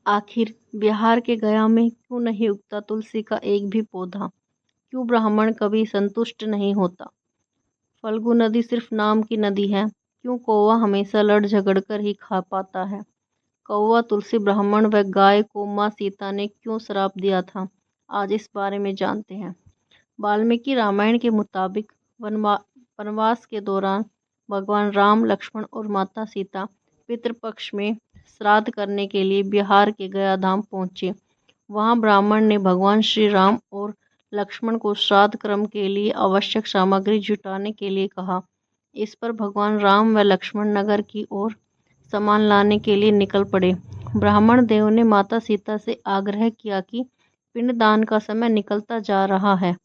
आखिर बिहार के गया में क्यों नहीं उगता तुलसी का एक भी पौधा? क्यों ब्राह्मण कभी संतुष्ट नहीं होता? फल्गु नदी सिर्फ नाम की नदी है। क्यों कौवा हमेशा लड़ झगड़ कर ही खा पाता है? कौवा, तुलसी, ब्राह्मण व गाय को माँ सीता ने क्यों श्राप दिया था? आज इस बारे में जानते हैं। वाल्मीकि रामायण के मुताबिक वनवास के दौरान भगवान राम, लक्ष्मण और माता सीता पितृपक्ष में श्राद्ध करने के लिए बिहार के गया धाम पहुँचे। वहाँ ब्राह्मण ने भगवान श्री राम और लक्ष्मण को श्राद्ध कर्म के लिए आवश्यक सामग्री जुटाने के लिए कहा। इस पर भगवान राम व लक्ष्मण नगर की ओर सामान लाने के लिए निकल पड़े। ब्राह्मण देव ने माता सीता से आग्रह किया कि पिंडदान का समय निकलता जा रहा है।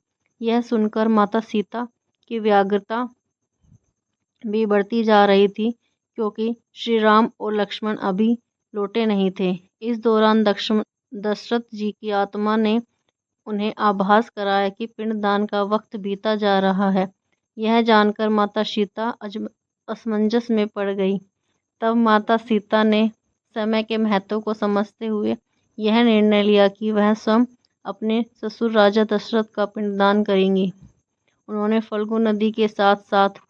यह सुनकर माता सीता की व्याकुलता भी बढ़ती जा रही थी, क्योंकि श्री राम और लक्ष्मण अभी लौटे नहीं थे। इस दौरान दशरथ जी की आत्मा ने उन्हें आभास कराया कि पिंडदान का वक्त बीता जा रहा है। यह जानकर माता सीता असमंजस में पड़ गई। तब माता सीता ने समय के महत्व को समझते हुए यह निर्णय लिया कि वह स्वयं अपने ससुर राजा दशरथ का पिंडदान करेंगी। उन्होंने फल्गु नदी के साथ साथ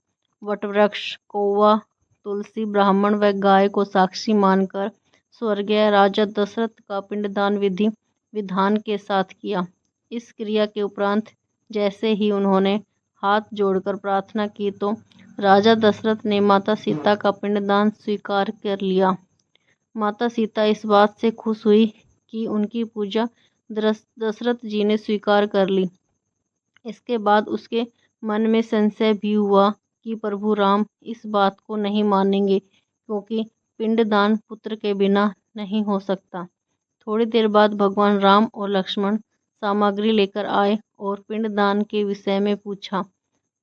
वटवृक्ष, कौवा, तुलसी, ब्राह्मण व गाय को साक्षी मानकर स्वर्गीय राजा दशरथ का पिंडदान विधि विधान के साथ किया। इस क्रिया के उपरांत जैसे ही उन्होंने हाथ जोड़कर प्रार्थना की तो राजा दशरथ ने माता सीता का पिंडदान स्वीकार कर लिया। माता सीता इस बात से खुश हुई कि उनकी पूजा दशरथ जी ने स्वीकार कर ली। इसके बाद उसके मन में संशय भी हुआ कि प्रभु राम इस बात को नहीं मानेंगे, क्योंकि पिंडदान पुत्र के बिना नहीं हो सकता। थोड़ी देर बाद भगवान राम और लक्ष्मण सामग्री लेकर आए और पिंडदान के विषय में पूछा।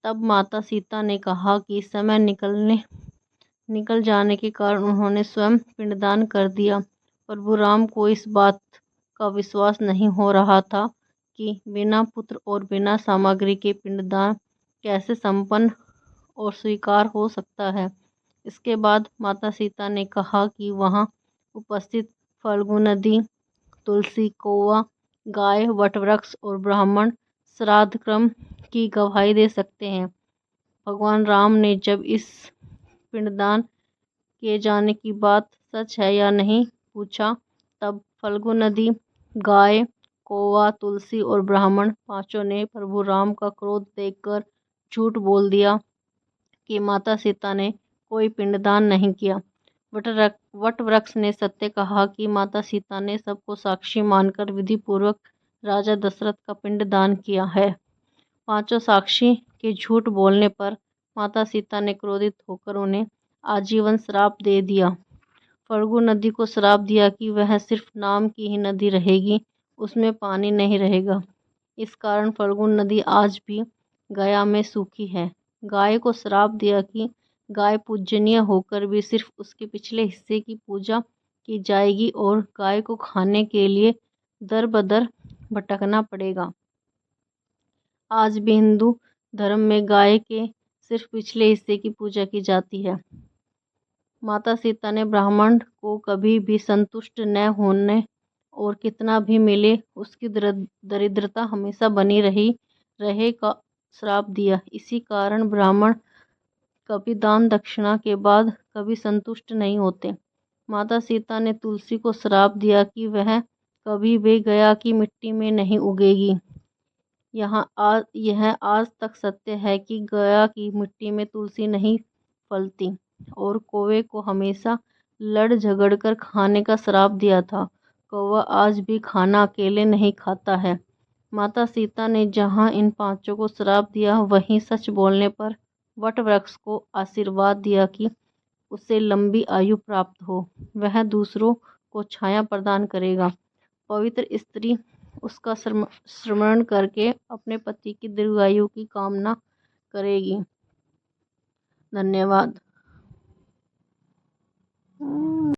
तब माता सीता ने कहा कि समय निकल जाने के कारण उन्होंने स्वयं पिंडदान कर दिया। प्रभु राम को इस बात का विश्वास नहीं हो रहा था कि बिना पुत्र और बिना सामग्री के पिंडदान कैसे संपन्न और स्वीकार हो सकता है। इसके बाद माता सीता ने कहा कि वहाँ उपस्थित फल्गु नदी, तुलसी, कौवा, गाय, वटवृक्ष और ब्राह्मण श्राद्ध कर्म की गवाही दे सकते हैं। भगवान राम ने जब इस पिंडदान किए जाने की बात सच है या नहीं पूछा, तब फल्गु नदी, गाय, कौवा, तुलसी और ब्राह्मण पांचों ने प्रभु राम का क्रोध देखकर झूठ बोल दिया कि माता सीता ने कोई पिंडदान नहीं किया। वटवृक्ष ने सत्य कहा कि माता सीता ने सबको साक्षी मानकर विधि पूर्वक राजा दशरथ का पिंडदान किया है। पांचों साक्षी के झूठ बोलने पर माता सीता ने क्रोधित होकर उन्हें आजीवन श्राप दे दिया। फल्गु नदी को श्राप दिया कि वह सिर्फ नाम की ही नदी रहेगी, उसमें पानी नहीं रहेगा। इस कारण फल्गु नदी आज भी गया में सूखी है। गाय को श्राप दिया कि गाय पूजनीय होकर भी सिर्फ उसके पिछले हिस्से की पूजा की जाएगी और गाय को खाने के लिए दर बदर भटकना पड़ेगा। आज भी हिंदू धर्म में गाय के सिर्फ पिछले हिस्से की पूजा की जाती है। माता सीता ने ब्राह्मण को कभी भी संतुष्ट न होने और कितना भी मिले उसकी दरिद्रता हमेशा बनी रहे का श्राप दिया। इसी कारण ब्राह्मण कभी दान दक्षिणा के बाद कभी संतुष्ट नहीं होते। माता सीता ने तुलसी को श्राप दिया कि वह कभी भी गया की मिट्टी में नहीं उगेगी। यह आज तक सत्य है कि गया की मिट्टी में तुलसी नहीं फलती। और कौवे को हमेशा लड़ झगड़ कर खाने का श्राप दिया था। कौवा आज भी खाना अकेले नहीं खाता है। माता सीता ने जहाँ इन पांचों को श्राप दिया, वहीं सच बोलने पर वटवृक्ष को आशीर्वाद दिया कि उसे लंबी आयु प्राप्त हो, वह दूसरों को छाया प्रदान करेगा। पवित्र स्त्री उसका स्मरण करके अपने पति की दीर्घायु की कामना करेगी। धन्यवाद।